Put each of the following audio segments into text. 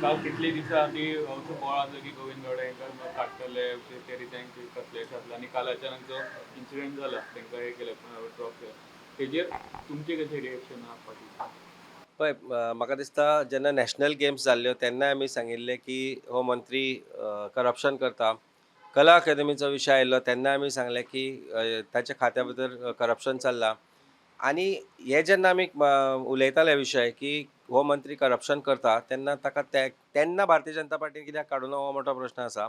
काल कितले दिसा आदी असो बोळ आसलो की गोविंद गावडे हांकां काडटले ते रिजायन करतले थारले आनी काल अचानक जो इन्सिडेंट जाला तांकां हे केलें ड्रॉप केलें तेजेर तुमचें कशें रिएक्शन आहा पार्टीचें? पळय म्हाका दिसता जेन्ना नॅशनल गेम्स जाल्ल्यो तेन्नाय आमी सांगिल्लें की हो मंत्री करप्शन करता. कला अकादमीचो विशय आयिल्लो तेन्ना आमी सांगलें की ताच्या खात्या भितर करप्शन चल्लां. आनी हे जेन्ना आमी उलयताले विशय की हो मंत्री करप्शन करता तेन्ना ताका तेन्ना भारतीय जनता पार्टीन कित्याक काडून हो मोठो प्रश्न आसा.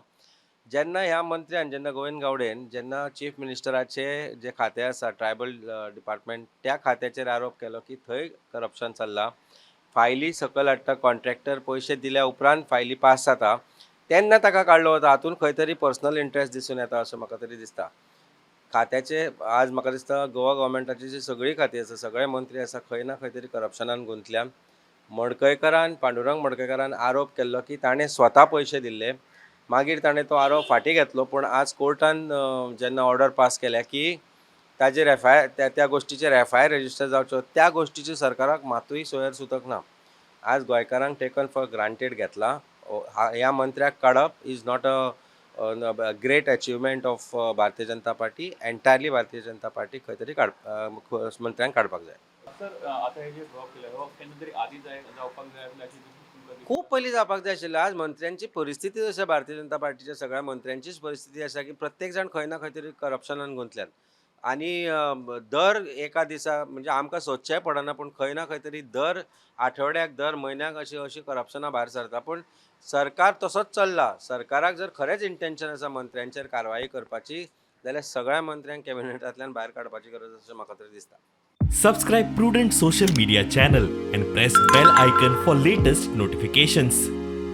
जेन्ना ह्या मंत्र्यान जेन्ना गोविंद गावडेन जेन्ना चीफ मिनिस्टराचे जे खातें आसा ट्रायबल डिपार्टमेंट त्या खात्याचेर आरोप केलो की थंय करप्शन चल्लां. फायली सकयल हाडटा कॉन्ट्रॅक्टर पयशे दिल्या उपरांत फायली पास जाता तेन्ना ताका काडलो वता. हातूंत खंय तरी पर्सनल इंट्रस्ट दिसून येता अशें म्हाका तरी दिसता. खात्याचे आज म्हाका दिसता गोवा गव्हर्मेंटाची जी सगळीं खातीं आसा सगळे मंत्री आसा खंय ना खंय तरी करप्शनान गुंतल्यान. मडकयकरान पांडुरंग मडकयकरान आरोप केल्लो की ताणें स्वता पयशे दिल्ले. मागीर ताणें तो आरोप फाटीं घेतलो पूण आज कोर्टान जेन्ना ऑर्डर पास केल्या की ताजेर त्या गोश्टीचेर एफआयआर रजिस्टर जावच्यो त्या गोश्टीची सरकाराक मातूय सोयर सुतक ना. आज गोंयकारांक टेकन फॉर ग्रांटेड घेतला. ह्या मंत्र्याक काडप is not a great achievement of Bharatiya Janata party. Entirely Bharatiya Janata party खंय तरी मंत्र्यांक काडपाक जाय. सर आतां हे जे ड्रॉप केले हो केन्ना तरी आदी जावपाक जाय आसलें अशें तुमकां दिसता? खूप पयलीं जावपाक जाय आशिल्लें. आज मंत्र्यांची परिस्थिती अशी भारतीय जनता पार्टीच्या सगळ्या मंत्र्यांचीच परिस्थिती अशा की प्रत्येक जाण खंय ना खंय तरी करप्शनान गुंतल्यात. आनी दर एका दिसा म्हणजे आमकां सोदचेंय पडना पूण खंय ना खंय तरी दर आठवड्याक दर म्हयन्याक अशी करप्शनां भायर सरता. पूण सरकार तसोच चल्ला. सरकाराक जर खरेंच इंटेन्शन आसा मंत्र्यांचेर कारवाई करपाची जाल्यार सगळ्या मंत्र्यांक कॅबिनेटांतल्यान भायर काडपाची गरज आसा अशें म्हाका तरी दिसता. Subscribe Prudent social media channel and press bell icon for latest notifications.